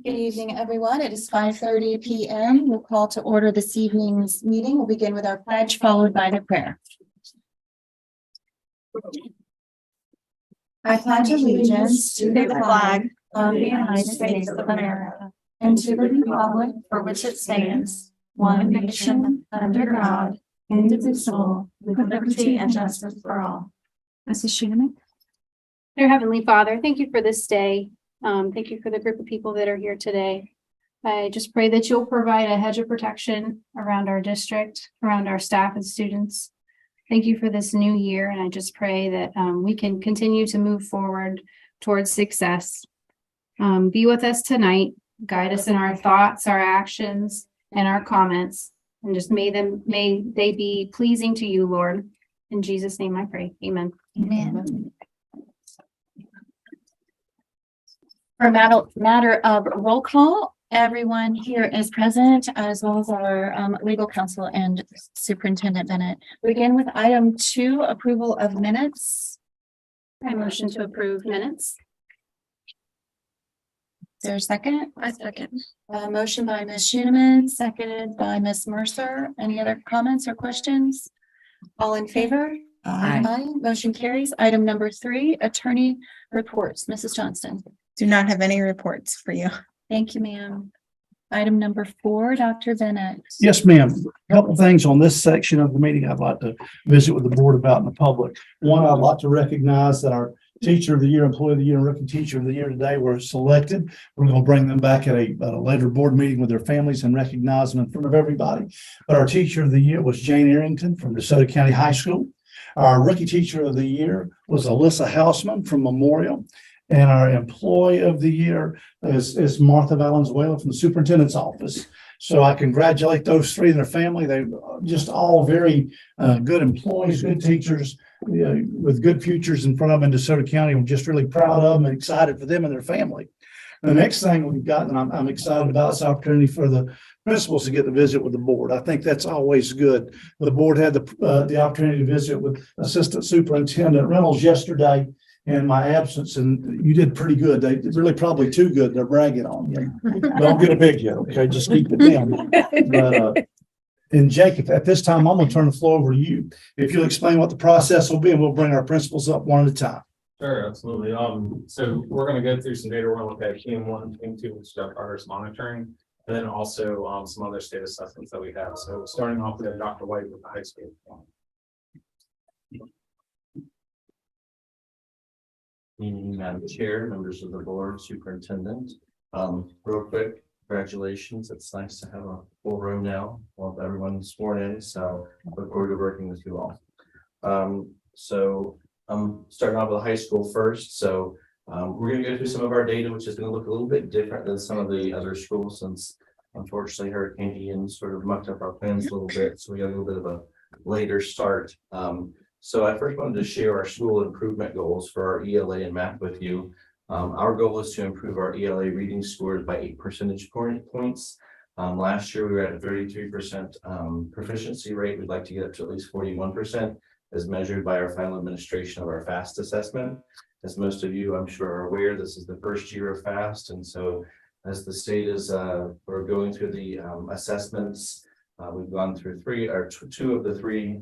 Good evening, everyone. It is 5:30 p.m. We'll call to order this evening's meeting. We'll begin with our pledge, followed by the prayer. I pledge allegiance to the flag of the United States of America and to the republic for which it stands, one nation, under God, indivisible, with liberty and justice for all. Mrs. Schumann. Dear Heavenly Father, thank you for this day. Thank you for the group of people that are here today. I just pray that you'll provide a hedge of protection around our district, around our staff and students. Thank you for this new year, and I just pray that we can continue to move forward towards success. Be with us tonight, guide us in our thoughts, our actions, and our comments, and just may they be pleasing to you, Lord. In Jesus' name I pray. Amen. Amen. For matter of roll call, everyone here is present, as well as our legal counsel and Superintendent Bennett. We begin with item 2, approval of minutes. I motion to approve minutes. Is there a second? I second. Motion by Ms. Schuneman, seconded by Ms. Mercer. Any other comments or questions? All in favor? Aye. Motion carries. Item number 3, attorney reports. Mrs. Johnston. Do not have any reports for you. Thank you, ma'am. Item number 4, Dr. Bennett. Yes, ma'am. A couple things on this section of the meeting I'd like to visit with the board about in the public. One, I'd like to recognize that our Teacher of the Year, Employee of the Year, and Rookie Teacher of the Year today were selected. We're going to bring them back at a later board meeting with their families and recognize them in front of everybody. But our Teacher of the Year was Jane Arrington from DeSoto County High School. Our Rookie Teacher of the Year was Alyssa Hausman from Memorial. And our Employee of the Year is Martha Valenzuela from the Superintendent's Office. So I congratulate those three and their family. They're just all very good employees, good teachers, with good futures in front of them in DeSoto County. I'm just really proud of them and excited for them and their family. The next thing we've got, and I'm excited about, is opportunity for the principals to get to visit with the board. I think that's always good. The board had the opportunity to visit with Assistant Superintendent Reynolds yesterday in my absence, and you did pretty good. They really probably too good. They're bragging on you. Don't get a big hit, okay? Just keep it down. But, and Jake, at this time, I'm going to turn the floor over to you. If you'll explain what the process will be, and we'll bring our principals up one at a time. Sure, absolutely. So we're going to go through some data. We're going to look at PM1, PM2, which is our progress monitoring, and then also some other state assessments that we have. So starting off with Dr. White with the high school. Madam Chair, members of the board, superintendent. Real quick, congratulations. It's nice to have a full room now. Well, everyone's sworn in, so I look forward to working with you all. So I'm starting off with high school first. So we're going to go through some of our data, which is going to look a little bit different than some of the other schools, since unfortunately Hurricane Ian sort of mucked up our plans a little bit. So we got a little bit of a later start. So I first wanted to share our school improvement goals for our ELA and math with you. Our goal is to improve our ELA reading scores by 8 percentage points. Last year, we were at a 33% proficiency rate. We'd like to get up to at least 41% as measured by our final administration of our FAST assessment. As most of you, I'm sure, are aware, this is the first year of FAST. And so as the state is, we're going through the assessments. We've gone through 2 of the 3.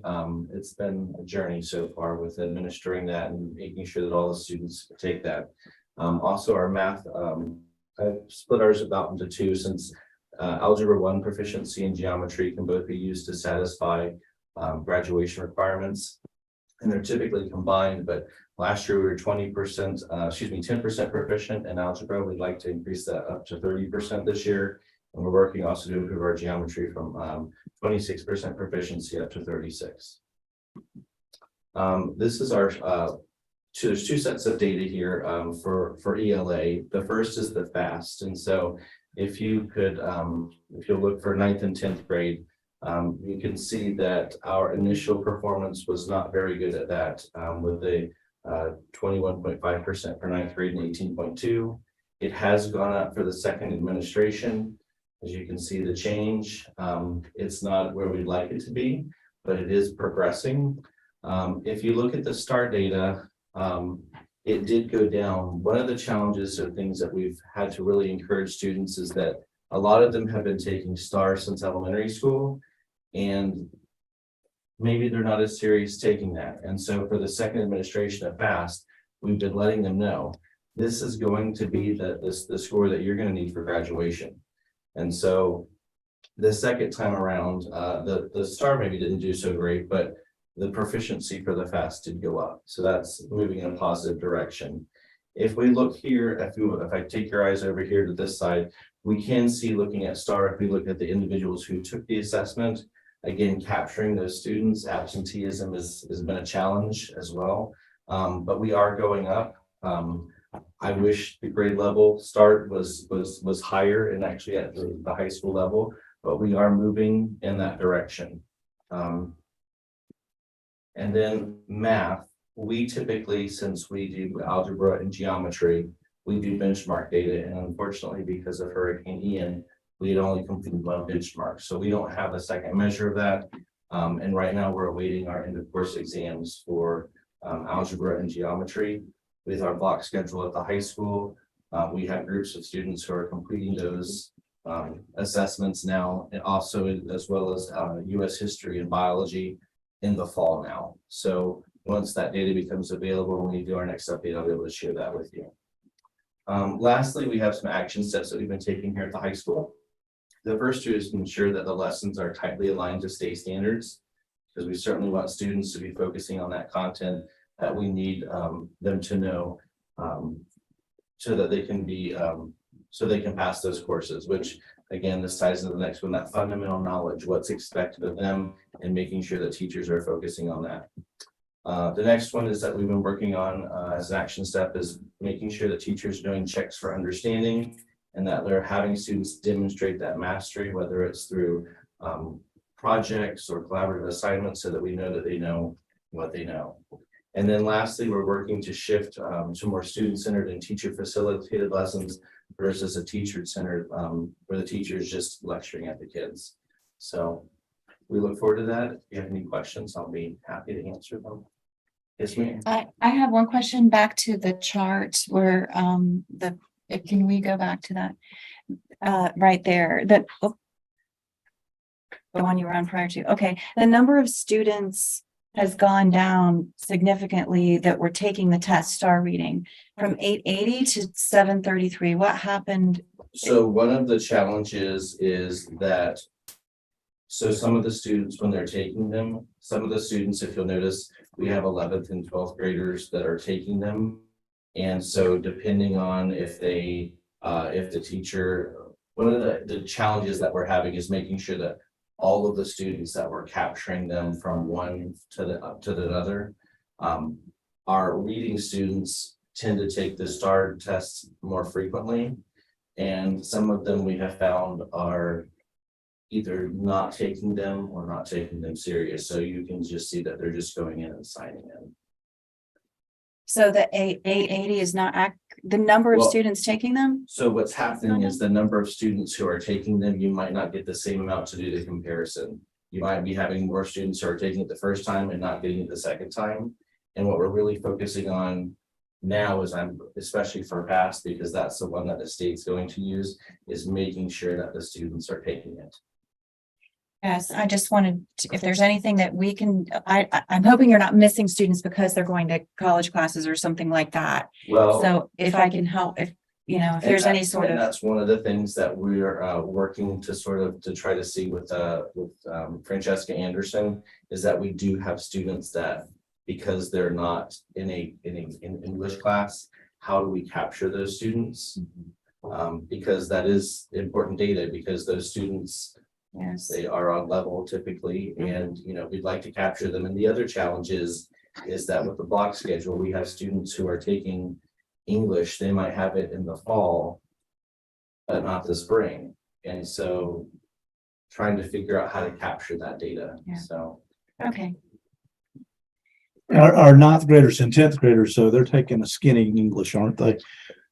It's been a journey so far with administering that and making sure that all the students take that. Also, our math, I've split ours about into 2, since Algebra 1 proficiency and geometry can both be used to satisfy graduation requirements. And they're typically combined, but last year we were 10% proficient in algebra. We'd like to increase that up to 30% this year. And we're working also to improve our geometry from 26% proficiency up to 36. This is our, there's 2 sets of data here for ELA. The first is the FAST. And so if you could, if you look for 9th and 10th grade, you can see that our initial performance was not very good at that, with a 21.5% for 9th grade and 18.2. It has gone up for the second administration. As you can see the change, it's not where we'd like it to be, but it is progressing. If you look at the STAR data, it did go down. One of the challenges or things that we've had to really encourage students is that a lot of them have been taking STAR since elementary school, and maybe they're not as serious taking that. And so for the second administration of FAST, we've been letting them know this is going to be the score that you're going to need for graduation. And so the second time around, the STAR maybe didn't do so great, but the proficiency for the FAST did go up. So that's moving in a positive direction. If we look here, if I take your eyes over here to this side, we can see, looking at STAR, if we look at the individuals who took the assessment, again, capturing those students, absenteeism has been a challenge as well. But we are going up. I wish the grade level start was higher and actually at the high school level, but we are moving in that direction. And then math, we typically, since we do algebra and geometry, we do benchmark data. And unfortunately, because of Hurricane Ian, we had only completed one benchmark. So we don't have a second measure of that. And right now we're awaiting our end of course exams for algebra and geometry. With our block schedule at the high school, we have groups of students who are completing those assessments now, and also as well as US history and biology in the fall now. So once that data becomes available, when we do our next update, I'll be able to share that with you. Lastly, we have some action steps that we've been taking here at the high school. The first two is to ensure that the lessons are tightly aligned to state standards, because we certainly want students to be focusing on that content that we need them to know, so that they can be so they can pass those courses, which again, this ties into the next one, that fundamental knowledge, what's expected of them, and making sure that teachers are focusing on that. The next one is that we've been working on as an action step is making sure that teachers are doing checks for understanding, and that they're having students demonstrate that mastery, whether it's through projects or collaborative assignments, so that we know that they know what they know. And then lastly, we're working to shift to more student-centered and teacher-facilitated lessons versus a teacher-centered, where the teacher is just lecturing at the kids. So we look forward to that. If you have any questions, I'll be happy to answer them. Yes, ma'am. I have one question back to the chart where can we go back to that? Right there, the one you were on prior to. Okay, the number of students has gone down significantly that were taking the test STAR reading from 880 to 733. What happened? So one of the challenges is that, so some of the students, when they're taking them, some of the students, if you'll notice, we have 11th and 12th graders that are taking them. And so depending on if they, if the teacher, one of the challenges that we're having is making sure that all of the students that we're capturing them from one to the other, our reading students tend to take the STAR tests more frequently. And some of them we have found are either not taking them or not taking them serious. So you can just see that they're just going in and signing in. So the 880 is not the number of Well, students taking them? So what's happening is the number of students who are taking them, you might not get the same amount to do the comparison. You might be having more students who are taking it the first time and not getting it the second time. And what we're really focusing on now is, especially for FAST, because that's the one that the state's going to use, is making sure that the students are taking it. Yes, I just wanted if there's anything that we can, I'm hoping you're not missing students because they're going to college classes or something like that. Well, So if I can help, if there's any sort of. That's one of the things that we are working to to try to see with Francesca Anderson, is that we do have students that, because they're not in an English class, how do we capture those students? Because that is important data, because those students, Yes. they are on level typically, and we'd like to capture them. And the other challenge is that with the block schedule, we have students who are taking English, they might have it in the fall, but not the spring. And so trying to figure out how to capture that data. Yeah. So Okay. Our ninth graders and 10th graders, so they're taking a skinny English, aren't they?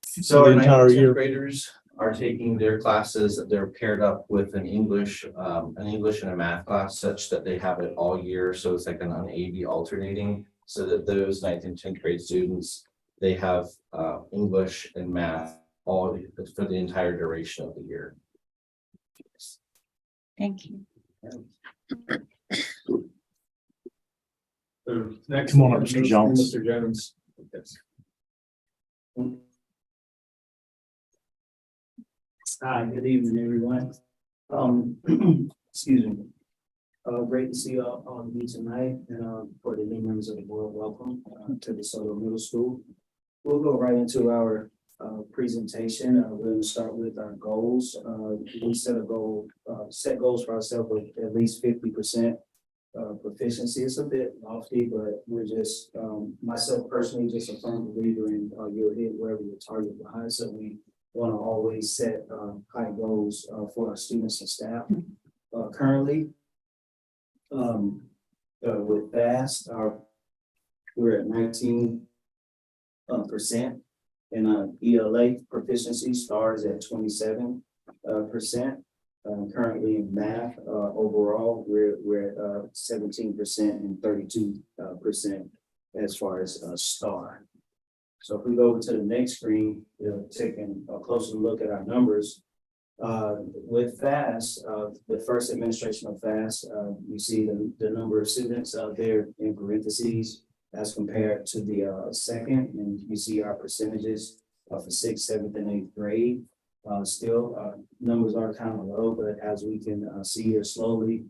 So The our entire 9th and 10th year. graders are taking their classes, they're paired up with an English and a math class, such that they have it all year. So it's like an A/B alternating, so that those 9th and 10th grade students they have English and math all for the entire duration of the year. Thank you. So next. Come on up, Mr. Jones. Mr. Jones. Yes. Hi, good evening, everyone. Excuse me. Great to see all of you tonight, and for the new members of the board, welcome to the Soto Middle School. We'll go right into our presentation. We're going to start with our goals. We set goals for ourselves with at least 50% proficiency. It's a bit lofty, but we're just myself personally just a firm believer in you'll hit wherever your target lies. So we want to always set high goals for our students and staff. Currently, with FAST, we're at 19%, and ELA proficiency stars at 27%. Currently in math, overall, we're at 17% and 32% as far as STAR. So if we go over to the next screen, taking a closer look at our numbers. With FAST, the first administration of FAST, you see the number of students there in parentheses as compared to the second, and you see our percentages for 6th, 7th, and 8th grade. Still, numbers are kind of low, but as we can see here, slowly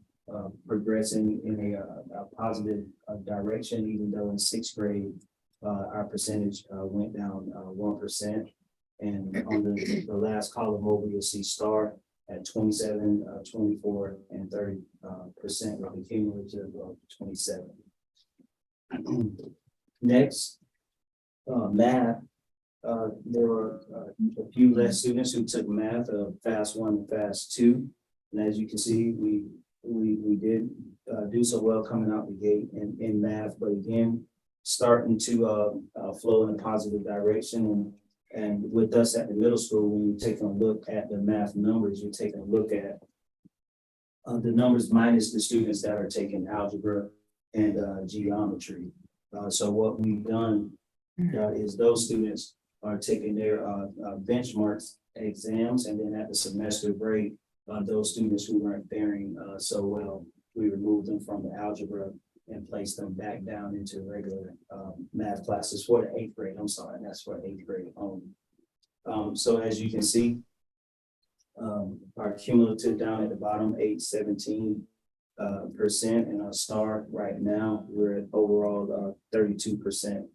progressing in a positive direction, even though in 6th grade, our percentage went down 1%. And on the last column over, you'll see STAR at 27, 24, and 30% with a cumulative of 27. Next, math. There were a few less students who took math, FAST 1 and FAST 2. And as you can see, we did do so well coming out the gate in math, but again, starting to flow in a positive direction. And with us at the middle school, when you're taking a look at the math numbers, you're taking a look at the numbers minus the students that are taking algebra and geometry. So what we've done is those students are taking their benchmarks exams, and then at the semester break, those students who weren't faring so well, we removed them from the algebra and placed them back down into regular math classes for the 8th grade. I'm sorry, that's for 8th grade only. So as you can see, our cumulative down at the bottom, 17%, and our STAR right now, we're at overall 32%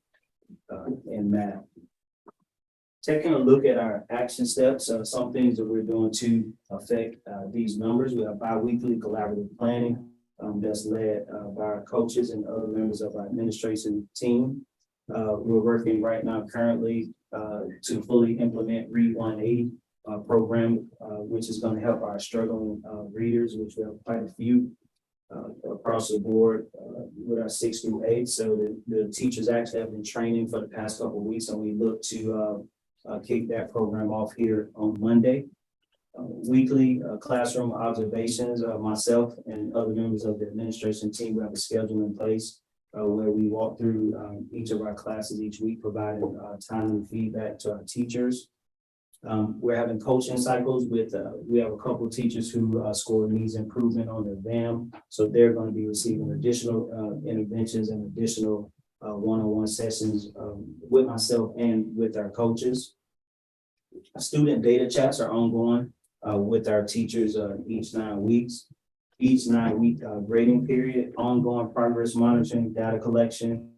in math. Taking a look at our action steps, some things that we're doing to affect these numbers. We have bi-weekly collaborative planning that's led by our coaches and other members of our administration team. We're working right now currently to fully implement Read 180 program, which is going to help our struggling readers, which we have quite a few across the board with our 6th through 8th. So the teachers actually have been training for the past couple of weeks, and we look to kick that program off here on Monday. Weekly classroom observations, myself and other members of the administration team, we have a schedule in place where we walk through each of our classes each week, providing timely feedback to our teachers. We're having coaching cycles with, we have a couple of teachers who score needs improvement on their VAM. So they're going to be receiving additional interventions and additional one-on-one sessions with myself and with our coaches. Student data chats are ongoing with our teachers each 9 weeks. Each 9-week grading period, ongoing progress monitoring, data collection.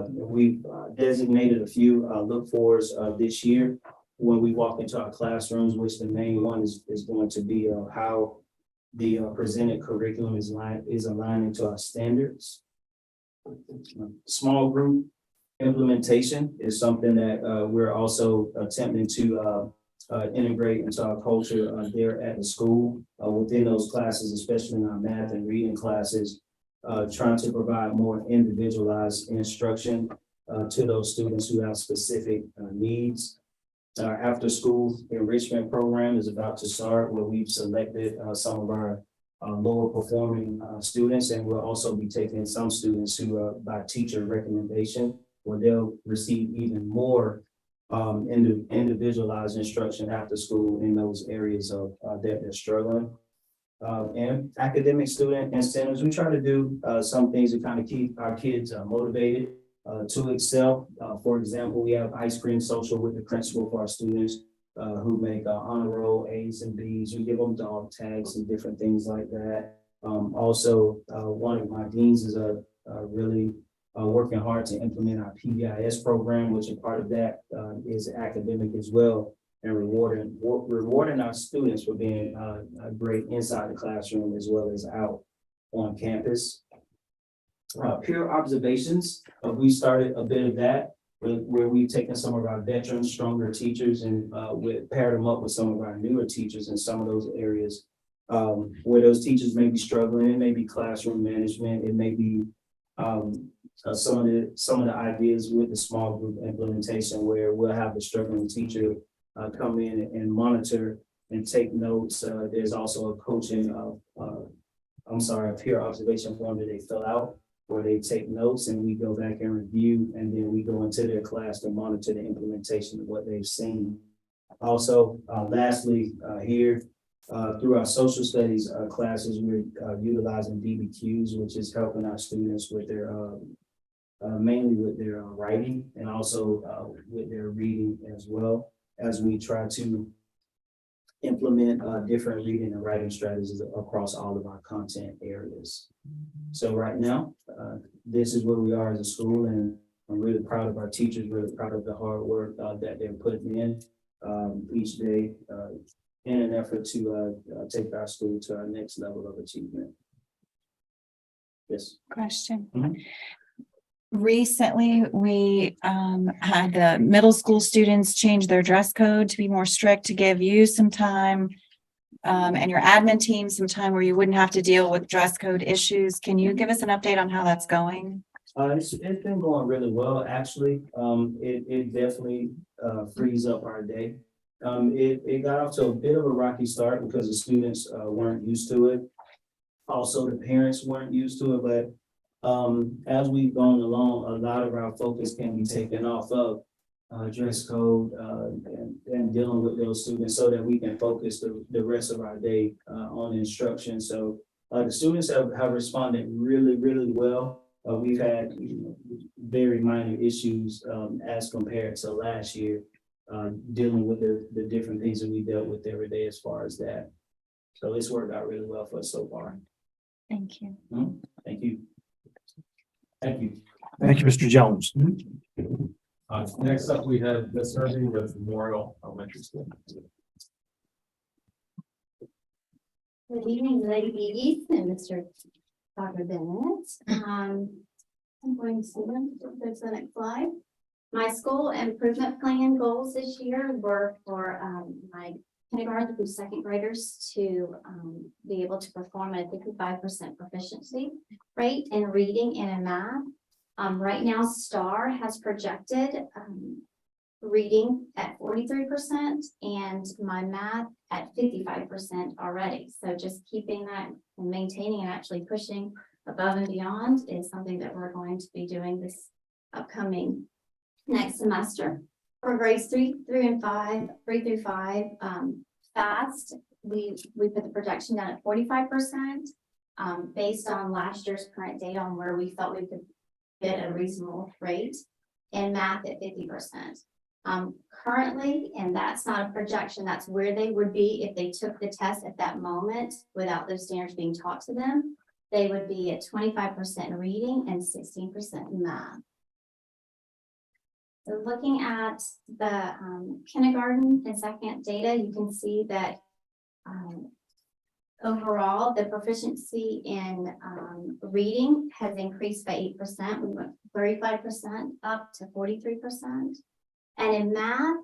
We've designated a few look-fors this year when we walk into our classrooms, which the main one is going to be how the presented curriculum is aligning to our standards. Small group implementation is something that we're also attempting to integrate into our culture there at the school within those classes, especially in our math and reading classes, trying to provide more individualized instruction to those students who have specific needs. Our after school enrichment program is about to start, where we've selected some of our lower performing students, and we'll also be taking some students who by teacher recommendation where they'll receive even more individualized instruction after school in those areas of that they're struggling. And academic student incentives, we try to do some things to kind of keep our kids motivated to excel. For example, we have ice cream social with the principal for our students who make honor roll A's and B's. We give them dog tags and different things like that. Also, one of my deans is really working hard to implement our PBIS program, which a part of that is academic as well, and rewarding our students for being great inside the classroom as well as out on campus. Peer observations, we started a bit of that where we've taken some of our veteran, stronger teachers and paired them up with some of our newer teachers in some of those areas where those teachers may be struggling. It may be classroom management. It may be some of the ideas with the small group implementation where we'll have the struggling teacher come in and monitor and take notes. There's also a coaching a peer observation form that they fill out where they take notes and we go back and review, and then we go into their class to monitor the implementation of what they've seen. Also, lastly, here through our social studies classes, we're utilizing DBQs, which is helping our students with their mainly with their writing and also with their reading as well, as we try to implement different reading and writing strategies across all of our content areas. So right now, this is where we are as a school, and I'm really proud of our teachers, really proud of the hard work that they're putting in each day in an effort to take our school to our next level of achievement. Yes. Question. Mhm. Recently, we had the middle school students change their dress code to be more strict, to give you some time and your admin team some time where you wouldn't have to deal with dress code issues. Can you give us an update on how that's going? It's been going really well, actually. It definitely frees up our day. It got off to a bit of a rocky start because the students weren't used to it. Also, the parents weren't used to it, but as we've gone along, a lot of our focus can be taken off of dress code and dealing with those students so that we can focus the rest of our day on instruction. So the students have responded really, really well. We've had very minor issues as compared to last year, dealing with the different things that we dealt with every day as far as that. So it's worked out really well for us so far. Thank you. Thank you. Thank you. Thank you, Mr. Jones. Next up, we have the survey with Memorial Elementary School. Good evening, ladies and Mr. Dr. Bennett. I'm going to go to the next slide. My school improvement plan goals this year were for my kindergarten through second graders to be able to perform at a 55% proficiency rate in reading and in math. Right now, STAR has projected reading at 43% and my math at 55% already. So just keeping that and maintaining and actually pushing above and beyond is something that we're going to be doing this upcoming next semester. For grades 3 through 5, FAST, we put the projection down at 45%, based on last year's current data on where we thought we could get a reasonable rate, and math at 50%. Currently, and that's not a projection, that's where they would be if they took the test at that moment without those standards being taught to them. They would be at 25% in reading and 16% in math. So looking at the kindergarten and second data, you can see that overall the proficiency in reading has increased by 8%. We went 35% up to 43%. And in math,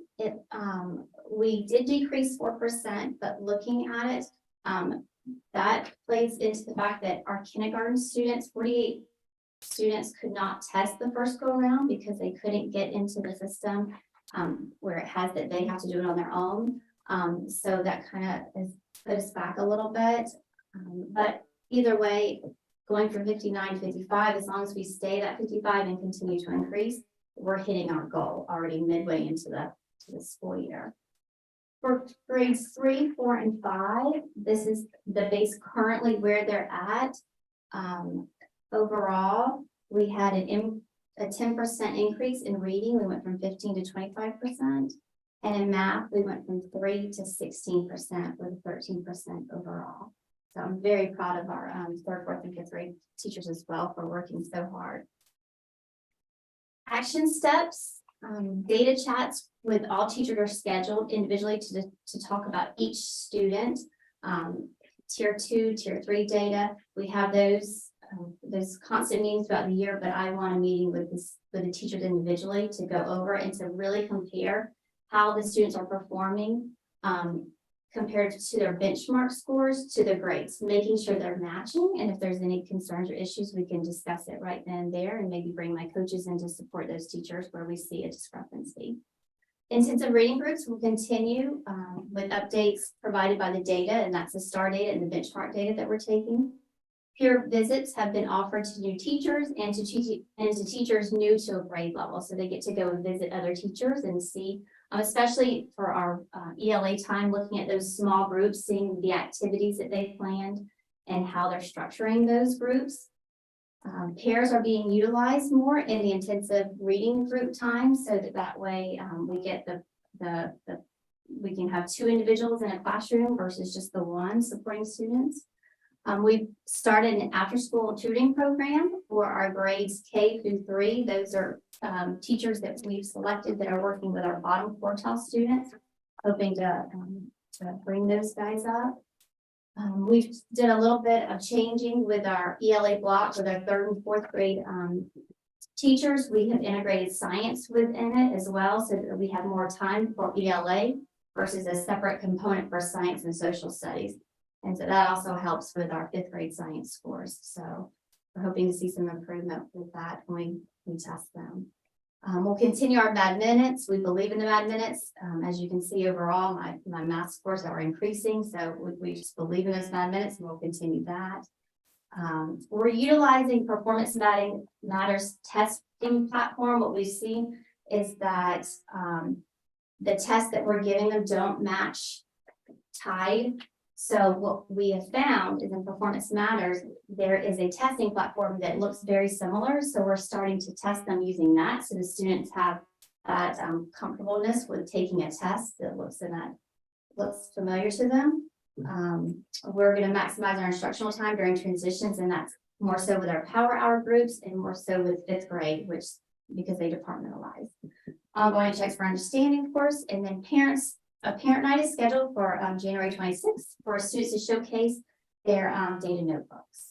we did decrease 4%, but looking at it, that plays into the fact that our kindergarten students, 48 students could not test the first go around because they couldn't get into the system where it has that they have to do it on their own. So that kind of has put us back a little bit. But either way, going from 59 to 55, as long as we stay at 55 and continue to increase, we're hitting our goal already midway into the school year. For grades 3, 4, and 5, this is the base currently where they're at. Overall, we had a 10% increase in reading. We went from 15 to 25%. And in math, we went from 3 to 16% with 13% overall. So I'm very proud of our 3rd, 4th, and 5th grade teachers as well for working so hard. Action steps, data chats with all teachers are scheduled individually to talk about each student. Tier 2, Tier 3 data, we have those constant meetings throughout the year, but I want a meeting with the teachers individually to go over and to really compare how the students are performing compared to their benchmark scores to their grades, making sure they're matching. And if there's any concerns or issues, we can discuss it right then and there and maybe bring my coaches in to support those teachers where we see a discrepancy. Intensive reading groups will continue with updates provided by the data, and that's the STAR data and the benchmark data that we're taking. Peer visits have been offered to new teachers and to teachers new to a grade level. So they get to go and visit other teachers and see, especially for our ELA time, looking at those small groups, seeing the activities that they planned and how they're structuring those groups. Pairs are being utilized more in the intensive reading group time, so that way we get we can have 2 individuals in a classroom versus just the one supporting students. We've started an after-school tutoring program for our grades K through 3. Those are teachers that we've selected that are working with our bottom quartile students, hoping to bring those guys up. We've done a little bit of changing with our ELA block with our 3rd and 4th grade teachers. We have integrated science within it as well, so that we have more time for ELA versus a separate component for science and social studies. And so that also helps with our 5th grade science scores. So we're hoping to see some improvement with that when we test them. We'll continue our bad minutes. We believe in the bad minutes. As you can see overall, my math scores are increasing. So we just believe in those bad minutes and we'll continue that. We're utilizing Performance Matters testing platform. What we've seen is that the tests that we're giving them don't match TIDE. So what we have found is in Performance Matters, there is a testing platform that looks very similar. So we're starting to test them using that. So the students have that comfortableness with taking a test that looks familiar to them. We're going to maximize our instructional time during transitions, and that's more so with our power hour groups and more so with 5th grade, which because they departmentalize. Ongoing checks for understanding, of course, and then a parent night is scheduled for January 26th for students to showcase their data notebooks.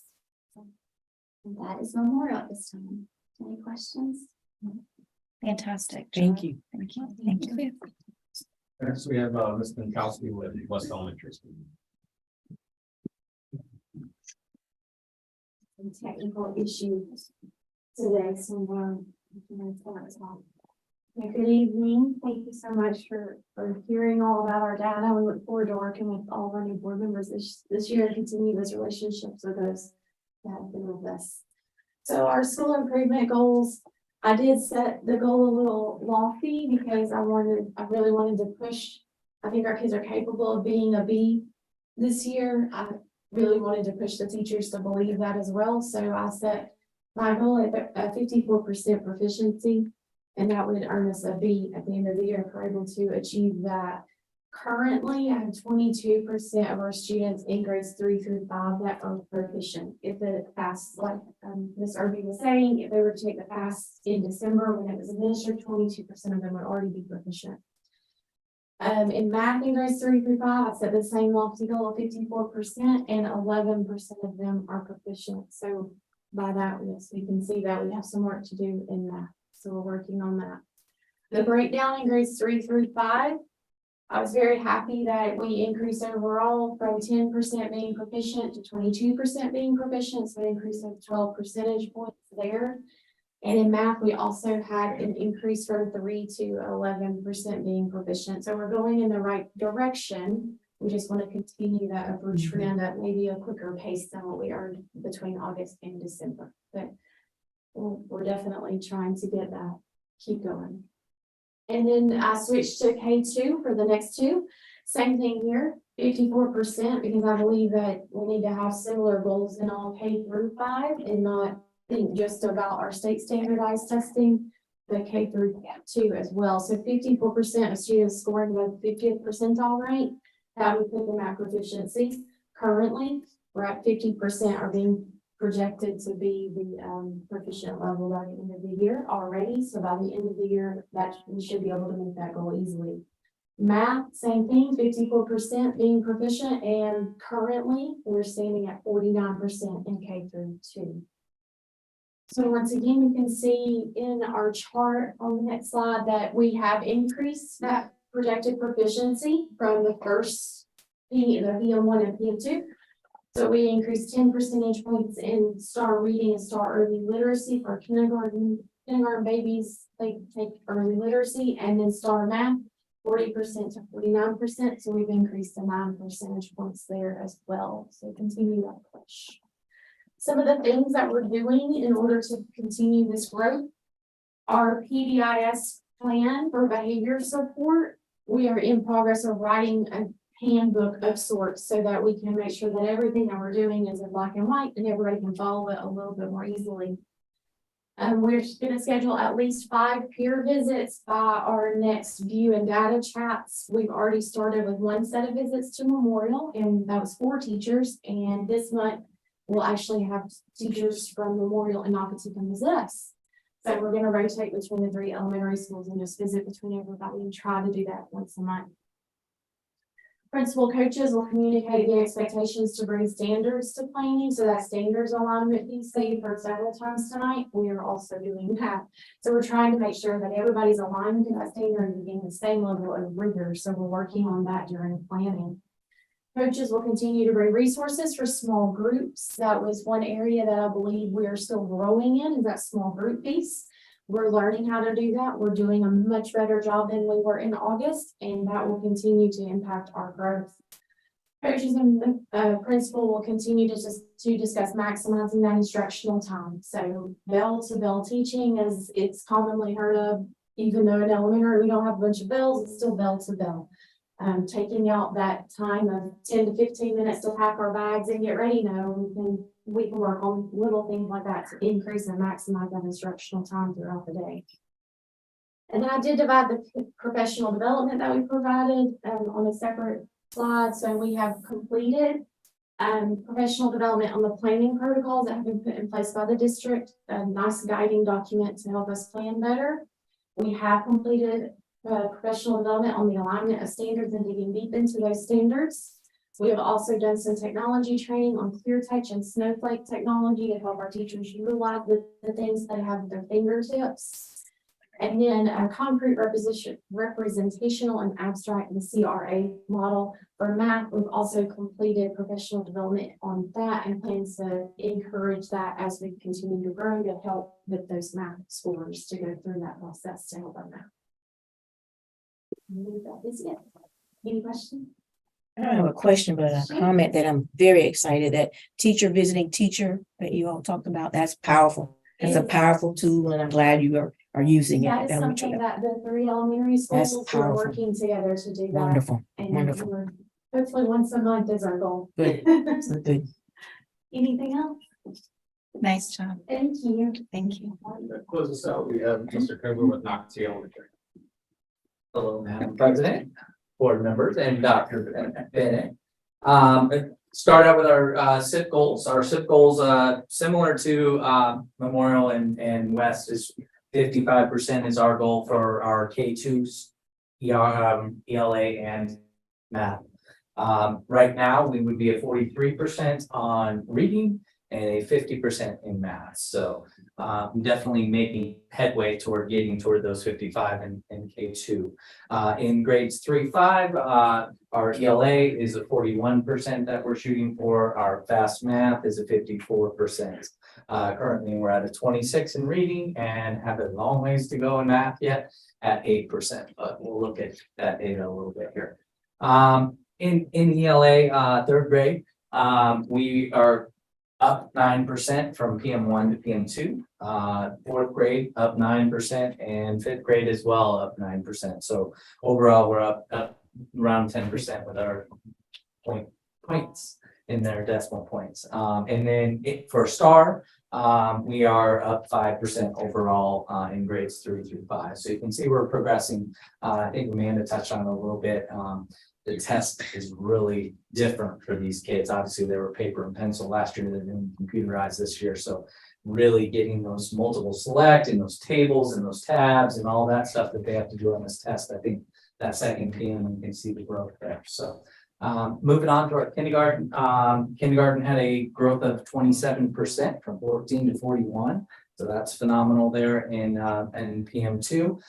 And that is Memorial at this time. Any questions? Fantastic. Thank you. Thank you. Thank you. Next, we have Ms. Minkowski with West Elementary School. Technical issues today, so good evening. Thank you so much for hearing all about our data. We look forward to working with all of our new board members this year to continue those relationships with those that have been with us. So our school improvement goals, I did set the goal a little lofty because I really wanted to push. I think our kids are capable of being a B this year. I really wanted to push the teachers to believe that as well. So I set my goal at 54% proficiency. And that would earn us a B at the end of the year if we're able to achieve that. Currently, I have 22% of our students in grades 3 through 5 that are proficient. If the FAFSA, like Ms. Irby was saying, if they were to take the FAFSA in December when it was administered, 22% of them would already be proficient. In math in grades 3 through 5, I set the same lofty goal of 54%, and 11% of them are proficient. So by that, yes, we can see that we have some work to do in math. So we're working on that. The breakdown in grades 3 through 5, I was very happy that we increased overall from 10% being proficient to 22% being proficient. So an increase of 12 percentage points there. And in math, we also had an increase from 3 to 11% being proficient. So we're going in the right direction. We just want to continue that upward trend at maybe a quicker pace than what we earned between August and December. But we're definitely trying to get that. keep going. And then I switched to K2 for the next two. Same thing here, 54%, because I believe that we need to have similar goals in all K through 5 and not think just about our state standardized testing, the K through 2 as well. So 54% of students scoring above 50th percentile rank, that would put them at proficiency. Currently, we're at 50% are being projected to be the proficient level by the end of the year already. So by the end of the year, that we should be able to meet that goal easily. Math, same thing, 54% being proficient, and currently we're standing at 49% in K through 2. So once again, you can see in our chart on the next slide that we have increased that projected proficiency from the first the PM1 and PM2. So we increased 10 percentage points in STAR reading and STAR early literacy for kindergarten babies. They take early literacy, and then STAR math 40% to 49%. So we've increased to 9 percentage points there as well. So continue that push. Some of the things that we're doing in order to continue this growth, our PBIS plan for behavior support. We are in progress of writing a handbook of sorts so that we can make sure that everything that we're doing is in black and white and everybody can follow it a little bit more easily. We're going to schedule at least 5 peer visits by our next view and data chats. We've already started with 1 set of visits to Memorial, and that was 4 teachers. And this month we'll actually have teachers from Memorial and Nocatee come visit us. So we're going to rotate between the 3 elementary schools and just visit between everybody and try to do that once a month. Principal coaches will communicate the expectations to bring standards to planning. So that standards alignment piece that you've heard several times tonight, we are also doing that. So we're trying to make sure that everybody's aligned to that standard and getting the same level of rigor. So we're working on that during planning. Coaches will continue to bring resources for small groups. That was one area that I believe we are still growing in, is that small group piece. We're learning how to do that. We're doing a much better job than we were in August, and that will continue to impact our growth. Coaches and the principal will continue to discuss maximizing that instructional time. So bell to bell teaching, as it's commonly heard of, even though in elementary we don't have a bunch of bells, it's still bell to bell. Taking out that time of 10 to 15 minutes to pack our bags and get ready. No, we can work on little things like that to increase and maximize that instructional time throughout the day. And then I did divide the professional development that we provided on a separate slide. So we have completed professional development on the planning protocols that have been put in place by the district, a nice guiding document to help us plan better. We have completed professional development on the alignment of standards and digging deep into those standards. We have also done some technology training on ClearTouch and Snowflake technology to help our teachers utilize the things that have at their fingertips. And then a concrete representational and abstract, the CRA model for math. We've also completed professional development on that and plans to encourage that as we continue to grow to help with those math scores to go through that process to help our math. That is it. Any questions? I don't have a question, but a comment that I'm very excited that teacher visiting teacher that you all talked about, that's powerful. It's a powerful tool and I'm glad you are using it. That is something that the 3 elementary schools are working together to do that. Wonderful, And wonderful. hopefully once a month is our goal. Good. Good. Anything else? Nice job. Thank you. Thank you. To close us out, we have Mr. Coburn with Nocatee Elementary. Hello, Madam President, board members, and Dr. Bennett. Start out with our SIP goals. Our SIP goals, similar to Memorial and West, is 55% is our goal for our K2s, ELA, and math. Right now, we would be at 43% on reading and a 50% in math. So definitely making headway toward getting toward those 55 in K2. In grades 3-5, our ELA is a 41% that we're shooting for. Our fast math is a 54%. Currently, we're at a 26 in reading and have a long ways to go in math yet at 8%, but we'll look at that data a little bit here. In ELA, 3rd grade, we are up 9% from PM1 to PM2. Fourth grade up 9% and fifth grade as well up 9%. So overall, we're up around 10% with our points in their decimal points. And then for STAR, we are up 5% overall in grades 3 through 5. So you can see we're progressing. I think Amanda touched on it a little bit. The test is really different for these kids. Obviously, they were paper and pencil last year. They're doing computerized this year. So really getting those multiple select and those tables and those tabs and all that stuff that they have to do on this test. I think that second PM, you can see the growth there. So moving on to our kindergarten. Kindergarten had a growth of 27% from 14 to 41. So that's phenomenal there in PM2.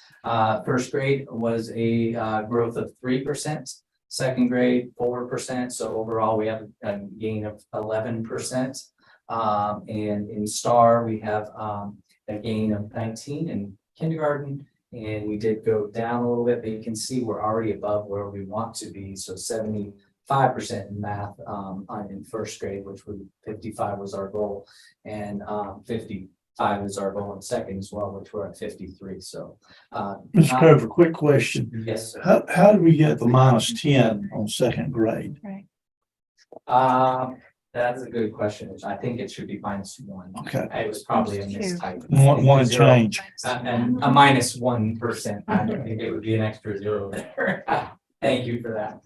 First grade was a growth of 3%. Second grade, 4%. So overall, we have a gain of 11%. And in STAR, we have a gain of 19 in kindergarten. And we did go down a little bit, but you can see we're already above where we want to be. So 75% in math in first grade, which was 55 was our goal, and 55 is our goal in second as well, which we're at 53. So, Mr. Cover, quick question. yes, sir. How did we get the -10 on second grade? That's a good question. I think it should be -1. Okay. It was probably a mistype. One Zero. change. And a -1%. I don't think it would be an extra zero there. Thank you for that.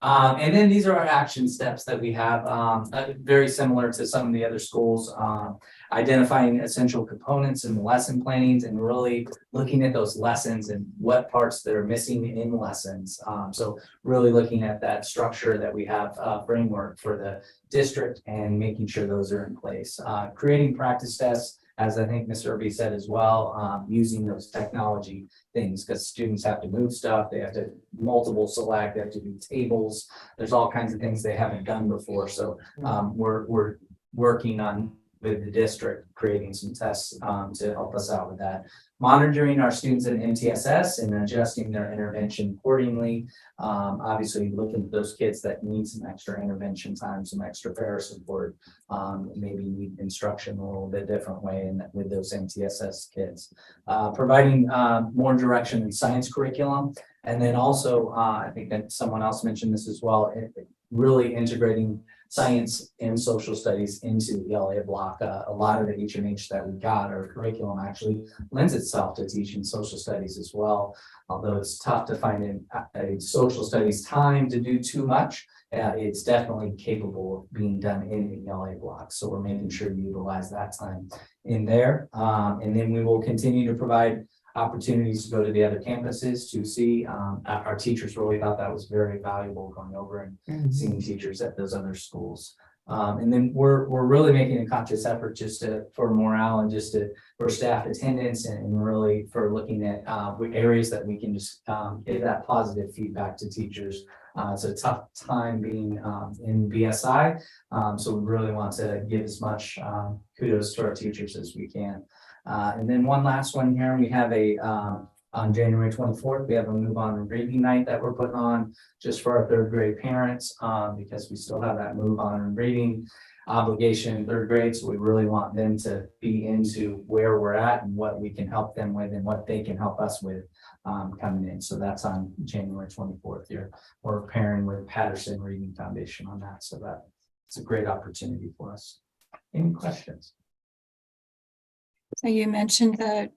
And then these are our action steps that we have, very similar to some of the other schools, identifying essential components and lesson plannings and really looking at those lessons and what parts that are missing in lessons. So really looking at that structure that we have framework for the district and making sure those are in place. Creating practice tests, as I think Ms. Irby said as well, using those technology things, because students have to move stuff, they have to multiple select, they have to do tables. There's all kinds of things they haven't done before. So we're working on with the district, creating some tests to help us out with that. Monitoring our students in MTSS and adjusting their intervention accordingly. Obviously looking at those kids that need some extra intervention time, some extra para support, maybe need instruction a little bit different way and with those MTSS kids. Providing more direction in science curriculum. And then also, I think that someone else mentioned this as well, really integrating science and social studies into the ELA block. A lot of the HMH that we got, our curriculum actually lends itself to teaching social studies as well. Although it's tough to find a social studies time to do too much, it's definitely capable of being done in the ELA block. So we're making sure to utilize that time in there. And then we will continue to provide opportunities to go to the other campuses to see. Our teachers really thought that was very valuable, going over and seeing teachers at those other schools. And then we're really making a conscious effort just for morale and for staff attendance and really for looking at areas that we can just give that positive feedback to teachers. It's a tough time being in BSI. So we really want to give as much kudos to our teachers as we can. And then one last one here, we have on January 24th, we have a Move On Reading Night that we're putting on just for our third grade parents, because we still have that Move On Reading obligation in third grade. So we really want them to be into where we're at and what we can help them with and what they can help us with coming in. So that's on January 24th here. We're pairing with Patterson Reading Foundation on that. So it's a great opportunity for us. Any questions? So you mentioned the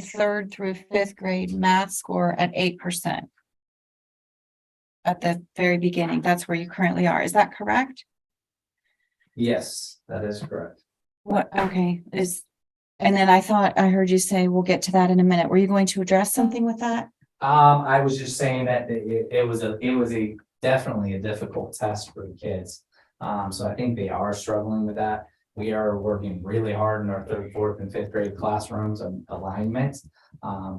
third through fifth grade math score at 8%. At the very beginning, that's where you currently are. Is that correct? Yes, that is correct. And then I thought I heard you say we'll get to that in a minute. Were you going to address something with that? I was just saying that it was definitely a difficult test for the kids. So I think they are struggling with that. We are working really hard in our third, fourth, and fifth grade classrooms on alignment.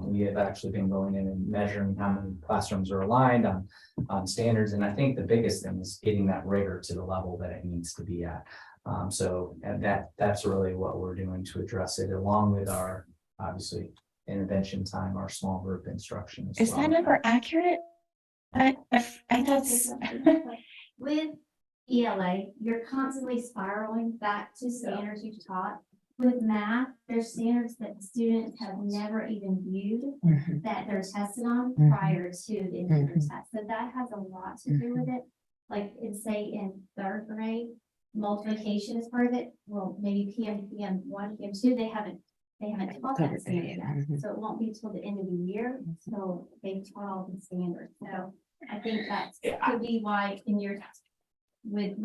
We have actually been going in and measuring how many classrooms are aligned on standards. And I think the biggest thing is getting that rigor to the level that it needs to be at. And that's really what we're doing to address it, along with our, obviously, intervention time, our small group instruction as well. Is that number accurate? I thought With ELA, you're constantly spiraling back to standards you've taught. With math, there's standards that students have never even viewed Mhm. that they're tested on Mhm. prior to the individual test. So that has a lot to do with it. Like say in third grade, multiplication is part of it. Well, maybe PM1, PM2, they haven't taught Covered that that, standard yeah. yet. Mhm. So it won't be till the end of the year, so they've taught all the standards. So I think that could be why in your, with,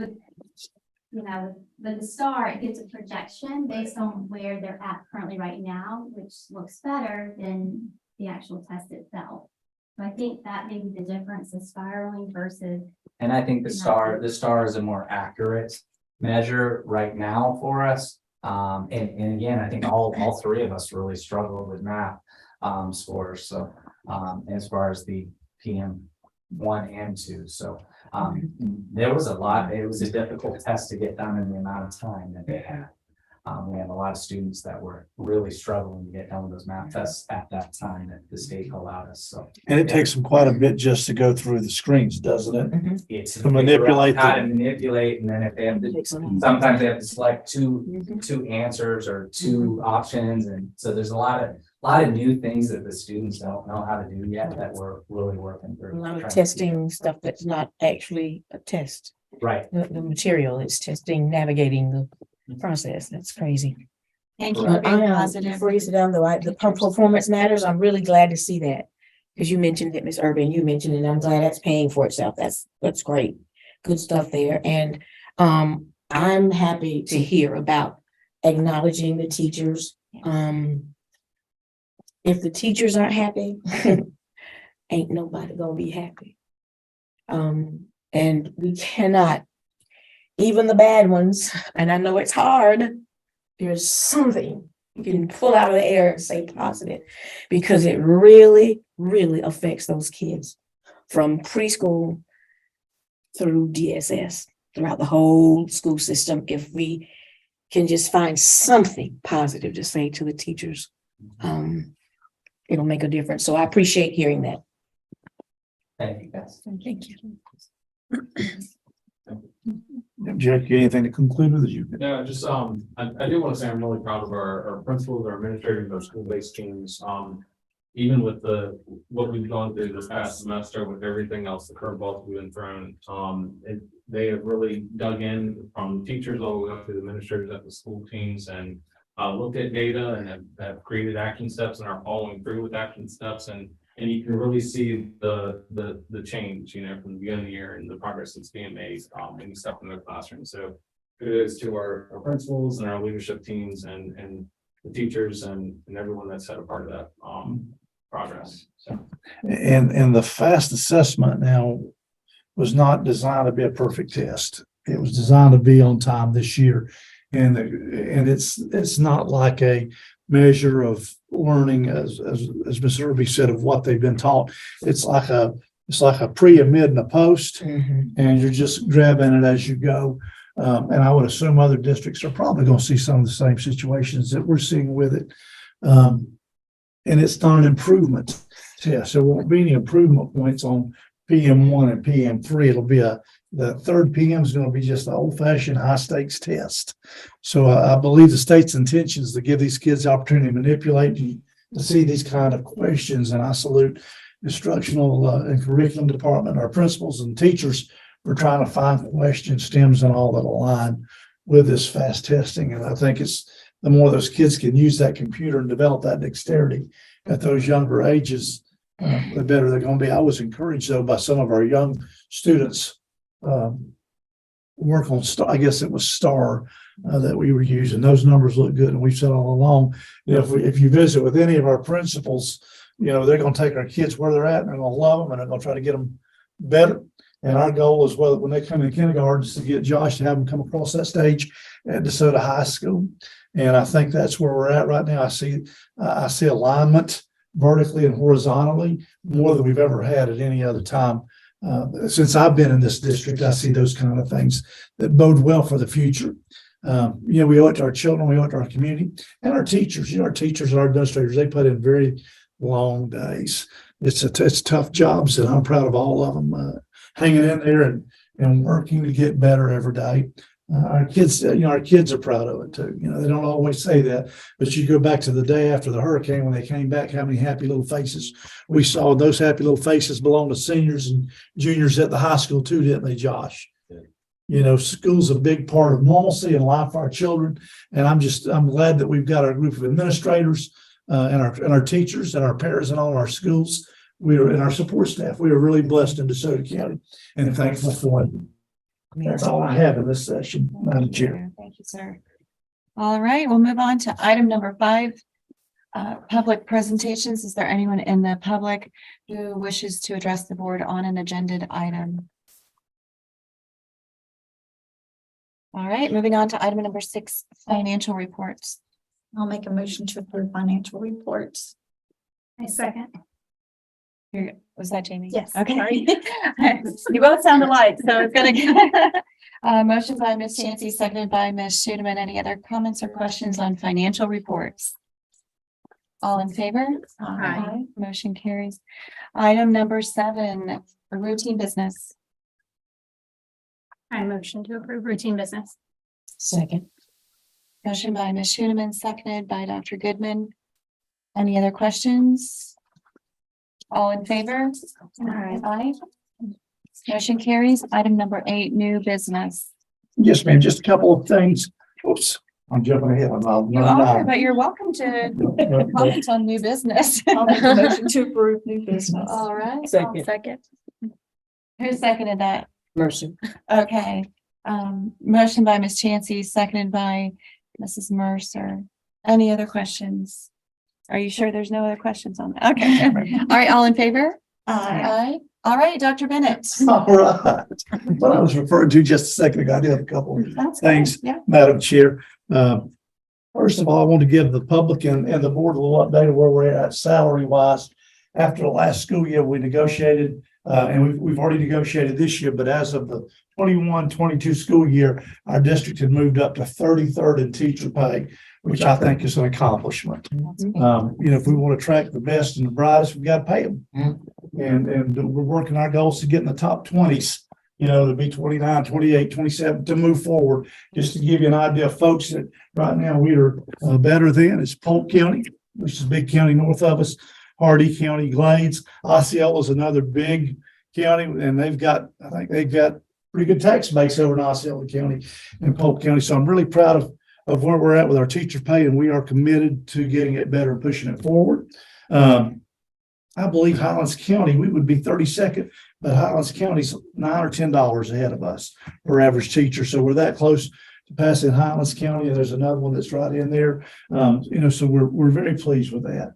you know, with the STAR, it gives a projection based on where they're at currently right now, which looks better than the actual test itself. So I think that may be the difference of spiraling versus. And I think the star is a more accurate measure right now for us. And again, I think all three of us really struggle with math scores. So as far as the PM1 and 2, so there was a lot. It was a difficult test to get done in the amount of time that they had. We had a lot of students that were really struggling to get done with those math tests at that time that the state allowed us. So And it takes them quite a bit just to go through the screens, doesn't it? it's To manipulate how to the- manipulate, and then if they have to Takes a lot. sometimes they have to select Mhm. two answers or two options, and so there's a lot of new things that the students don't know how to do yet that we're really working through. A lot of trying to testing stuff that's not actually a test. teach. Right, The material, it's testing, navigating the process. That's crazy. Thank you But for being I am, positive. before you sit down, the performance matters. I'm really glad to see that. Because you mentioned it, Ms. Urban, you mentioned it. I'm glad that's paying for itself. That's great. Good stuff there. And I'm happy to hear about acknowledging the teachers. If the teachers aren't happy, ain't nobody gonna be happy. And we cannot, even the bad ones, and I know it's hard, there's something you can pull out of the air and say positive, because it really, really affects those kids from preschool through DSS, throughout the whole school system. If we can just find something positive to say to the teachers, it'll make a difference. So I appreciate hearing that. thank you guys. Thank you. Jack, you anything to conclude with? You Yeah, just, I do want to say I'm really proud of our principals, our administrators, our school-based teams. Even with what we've gone through this past semester with everything else, the curveballs we've been thrown, they have really dug in from teachers all the way up to the administrators at the school teams and looked at data and have created action steps and are following through with action steps. And you can really see the change, you know, from the beginning of the year and the progress that's being made when you step in the classroom. So kudos to our principals and our leadership teams and the teachers and everyone that's had a part of that progress. So and the FAST assessment now was not designed to be a perfect test. It was designed to be on time this year. And it's not like a measure of learning, as Ms. Irby said, of what they've been taught. It's like a pre, a mid, and a post, and you're just grabbing it as you go. And I would assume other districts are probably going to see some of the same situations that we're seeing with it. And it's not an improvement test. There won't be any improvement points on PM1 and PM3. It'll be the third PM is going to be just an old-fashioned high-stakes test. So I believe the state's intention is to give these kids the opportunity to manipulate, to see these kind of questions. And I salute instructional and curriculum department, our principals and teachers for trying to find question stems and all that align with this FAST testing. And I think it's the more those kids can use that computer and develop that dexterity at those younger ages, the better they're going to be. I was encouraged though by some of our young students work on STAR. I guess it was STAR that we were using. Those numbers look good, and we've said all along, you know, if you visit with any of our principals, you know, they're going to take our kids where they're at, and they're going to love them, and they're going to try to get them better. And our goal is, well, when they come in kindergarten, is to get Josh to have them come across that stage at DeSoto High School. And I think that's where we're at right now. I see alignment vertically and horizontally more than we've ever had at any other time. Since I've been in this district, I see those kind of things that bode well for the future. You know, we owe it to our children, we owe it to our community and our teachers. You know, our teachers and our administrators, they put in very long days. It's tough jobs, and I'm proud of all of them hanging in there and working to get better every day. Our kids, our kids are proud of it too. They don't always say that, but you go back to the day after the hurricane, when they came back, how many happy little faces we saw. Those happy little faces belong to seniors and juniors at the high school too, didn't they, Josh? School's a big part of normalcy and life for our children. And I'm glad that we've got our group of administrators, and our teachers and our parents in all our schools. And our support staff. We are really blessed in DeSoto County and thankful for it. That's all I have in this session, Madam Chair. Thank you, sir. All right, we'll move on to item number 5. Public presentations. Is there anyone in the public who wishes to address the board on an agenda item? All right, moving on to item number 6, financial reports. I'll make a motion to approve financial reports. I second. Was that Jamie? Yes, Okay. sorry. You both sound alike, so it's gonna get. Motion by Ms. Chancey, seconded by Ms. Schuneman. Any other comments or questions on financial reports? All in favor? Aye. Motion carries. Item number 7, routine business. I motion to approve routine business. Second. Motion by Ms. Schuneman, seconded by Dr. Goodman. Any other questions? All in favor? Aye. Motion carries. Item number 8, new business. Yes, ma'am. Just a couple of things. Oops, I'm jumping ahead. You are, but you're welcome to comment on new business. I'll make a motion to approve new business. All right. Second. Second. Who seconded that? Mercy. Okay. Motion by Ms. Chancey, seconded by Mrs. Mercer. Any other questions? Are you sure there's no other questions on that? Okay. All right, all in favor? Aye. All right, Dr. Bennett. All right. What I was referring to just a second ago, I did have a couple of That's things, good. Yeah. Madam Chair. First of all, I want to give the public and the board a little update of where we're at salary wise. After the last school year, we negotiated, and we've already negotiated this year, but as of the 21-22 school year, our district had moved up to 33rd in teacher pay, which I think is an accomplishment. If we want to attract the best and the brightest, we got to pay them. And we're working our goals to get in the top 20s, to be 29, 28, 27, to move forward. Just to give you an idea, folks, that right now we are better than is Polk County, which is a big county north of us, Hardy County, Glades. Osceola is another big county, and I think they've got pretty good tax base over in Osceola County and Polk County. So I'm really proud of where we're at with our teacher pay, and we are committed to getting it better and pushing it forward. I believe Highlands County, we would be 32nd, but Highlands County's $9 or $10 ahead of us for average teacher. So we're that close to passing Highlands County, and there's another one that's right in there. So we're very pleased with that.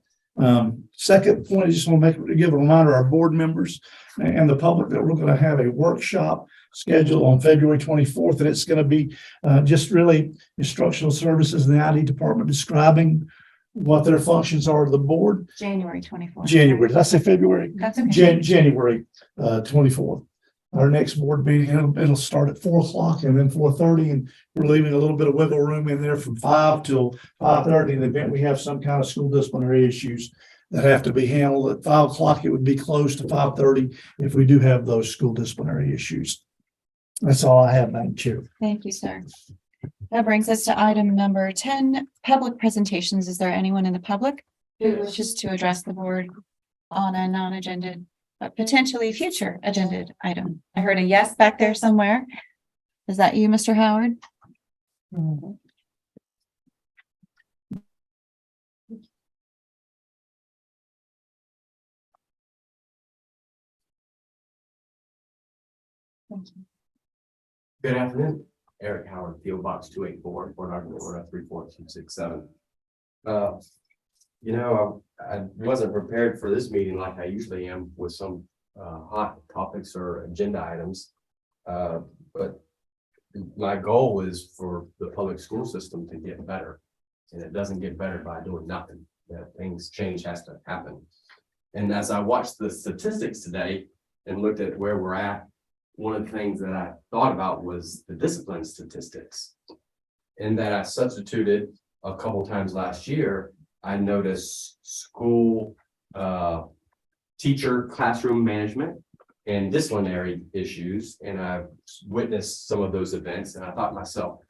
Second point, I just want to give a reminder to our board members and the public that we're going to have a workshop scheduled on February 24th, and it's going to be just really instructional services in the IT department describing what their functions are to the board. January 24th. January, did I say February? That's okay. January 24th. Our next board meeting, it'll start at 4:00 and then 4:30, and we're leaving a little bit of wiggle room in there from 5 till 5:30 in the event we have some kind of school disciplinary issues that have to be handled. At 5 o'clock, it would be closed to 5:30 if we do have those school disciplinary issues. That's all I have, Madam Chair. Thank you, sir. That brings us to item number 10, public presentations. Is there anyone in the public who wishes to address the board on a non-agenda, but potentially future agenda item? I heard a yes back there somewhere. Is that you, Mr. Howard? Good afternoon, Eric Howard, PO Box 284, Port Arthur, Florida 34267. I wasn't prepared for this meeting like I usually am with some hot topics or agenda items. But my goal is for the public school system to get better, and it doesn't get better by doing nothing. Change has to happen. And as I watched the statistics today and looked at where we're at, one of the things that I thought about was the discipline statistics. And that I substituted a couple times last year, I noticed school teacher classroom management and disciplinary issues, and I've witnessed some of those events, and I thought to myself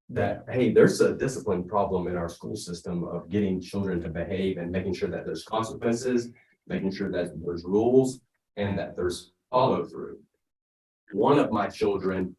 that, hey, there's a discipline problem in our school system of getting children to behave and making sure that there's consequences, making sure that there's rules, and that there's follow through. One of my children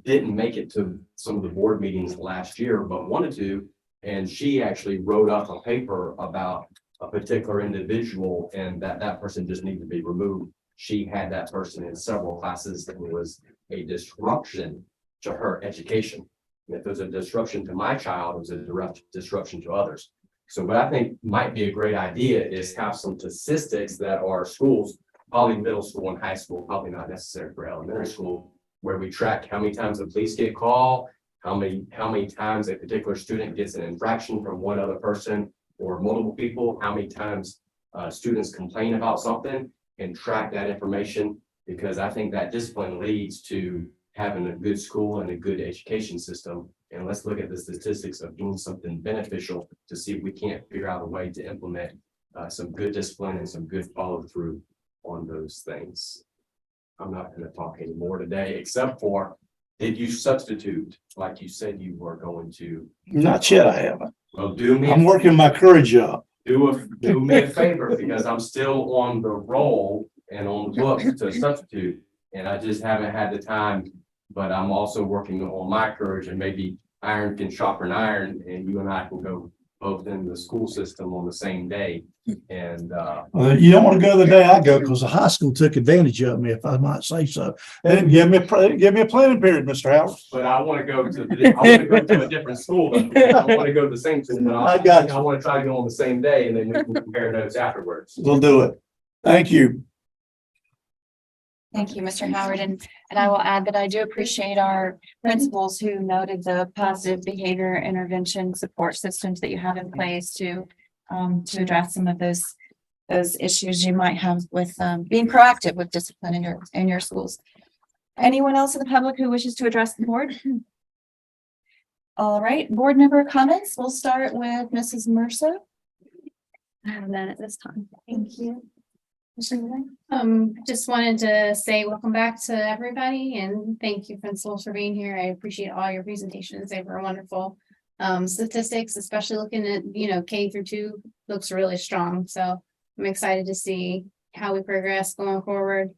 didn't make it to some of the board meetings last year, but wanted to, and she actually wrote up a paper about a particular individual and that person just needed to be removed. She had that person in several classes and it was a disruption to her education. And if it was a disruption to my child, it was a direct disruption to others. So what I think might be a great idea is have some statistics that are schools, probably middle school and high school, probably not necessary for elementary school, where we track how many times the police get called, how many times a particular student gets an infraction from one other person or multiple people, how many times students complain about something, and track that information, because I think that discipline leads to having a good school and a good education system. And let's look at the statistics of doing something beneficial to see if we can't figure out a way to implement some good discipline and some good follow through on those things. I'm not going to talk anymore today, except for, did you substitute like you said you were going to? Not yet, I haven't. Well, do me. I'm working my courage up. Do me a favor, because I'm still on the roll and on the books to substitute, and I just haven't had the time. But I'm also working on my courage, and maybe iron can sharpen iron, and you and I can go both in the school system on the same day. And You don't want to go the day I go, because the high school took advantage of me, if I might say so. They didn't give me a planning period, Mr. Howard. but I want to go to a different school. I want to go to the same school, but I got you. I want to try to go on the same day, and then we can compare notes afterwards. We'll do it. Thank you. Thank you, Mr. Howard. And I will add that I do appreciate our principals who noted the positive behavior intervention support systems that you have in place to address some of those issues you might have with being proactive with discipline in your schools. Anyone else in the public who wishes to address the board? All right, board member comments. We'll start with Mrs. Mercer. I have none at this time. Thank you. Just wanted to say welcome back to everybody and thank you, principals, for being here. I appreciate all your presentations. They were wonderful. Statistics, especially looking at, K through 2 looks really strong. So I'm excited to see how we progress going forward.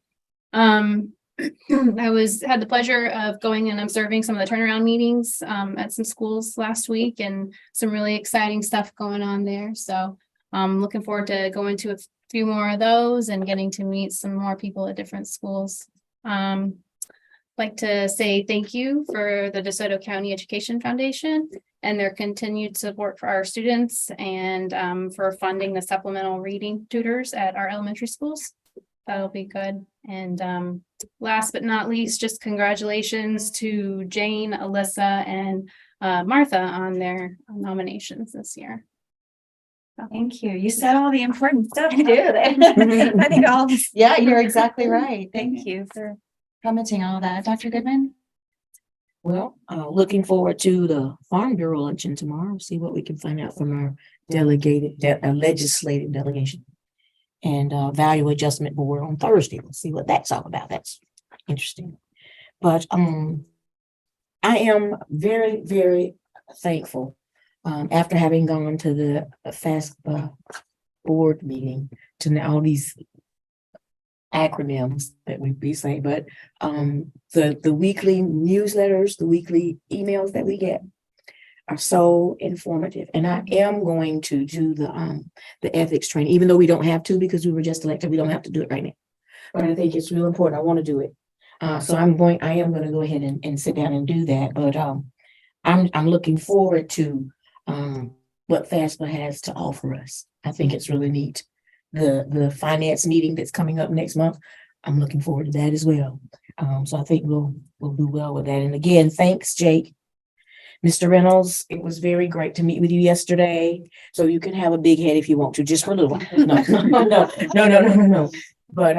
I had the pleasure of going and observing some of the turnaround meetings at some schools last week, and some really exciting stuff going on there. So I'm looking forward to going to a few more of those and getting to meet some more people at different schools. Like to say thank you for the DeSoto County Education Foundation and their continued support for our students, and for funding the supplemental reading tutors at our elementary schools. That'll be good. And last but not least, just congratulations to Jane, Alyssa, and Martha on their nominations this year. Thank you. You said all the important stuff you do. I think yeah, you're exactly right. Thank you for commenting on all that. Dr. Goodman? Well, looking forward to the Farm Bureau luncheon tomorrow, see what we can find out from our legislative delegation. And value adjustment board on Thursday. We'll see what that's all about. That's interesting. But I am very, very thankful after having gone to the FAFSA board meeting to all these acronyms that we be saying, but the weekly newsletters, the weekly emails that we get are so informative. And I am going to do the ethics training, even though we don't have to, because we were just elected. We don't have to do it right now. But I think it's real important. I want to do it. So I am going to go ahead and sit down and do that. But I'm looking forward to what FAFSA has to offer us. I think it's really neat. The finance meeting that's coming up next month, I'm looking forward to that as well. So I think we'll do well with that. And again, thanks, Jake. Mr. Reynolds, it was very great to meet with you yesterday. So you can have a big head if you want to, just for a little while. No. But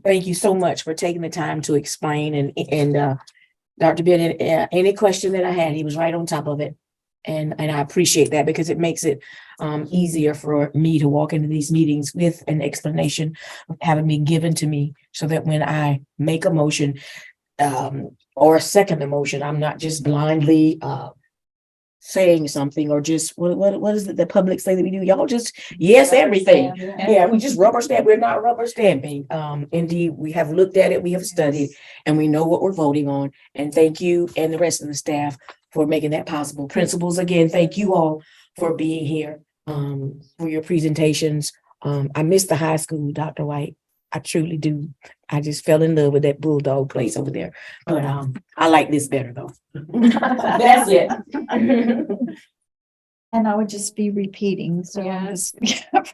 thank you so much for taking the time to explain. And Dr. Bennett, any question that I had, he was right on top of it. And I appreciate that because it makes it easier for me to walk into these meetings with an explanation of having me given to me so that when I make a motion or a second emotion, I'm not just blindly saying something or just what is it the public say that we do? Y'all just yes, everything. Yeah, we just rubber stamp. We're not rubber stamping. Indeed, we have looked at it, we have studied, and we know what we're voting on. And thank you and the rest of the staff for making that possible. Principals, again, thank you all for being here for your presentations. I miss the high school, Dr. White. I truly do. I just fell in love with that bulldog place over there. But I like this better though. That's it. And I would just be repeating, so I'll just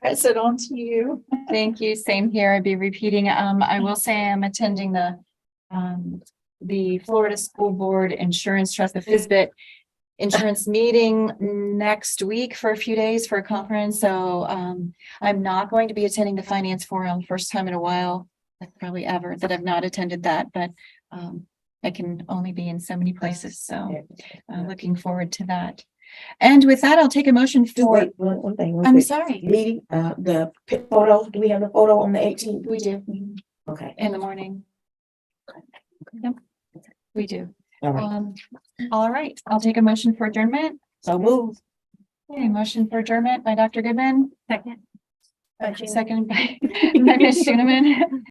press it on to you. Thank you. Same here. I'd be repeating. I will say I'm attending the Florida School Board Insurance Trust, the FSBIT insurance meeting next week for a few days for a conference. So I'm not going to be attending the finance forum, first time in a while, probably ever, that I've not attended that, but I can only be in so many places. So looking forward to that. And with that, I'll take a motion Just for, wait, one thing. real I'm quick. sorry, Meeting, the photo, do we have the photo on the 18th? we do Okay, in the morning. Yep, we do. all right. All right, I'll take a motion for adjournment. So move. Okay, motion for adjournment by Dr. Goodman. Second. Second by Ms. Schooneman.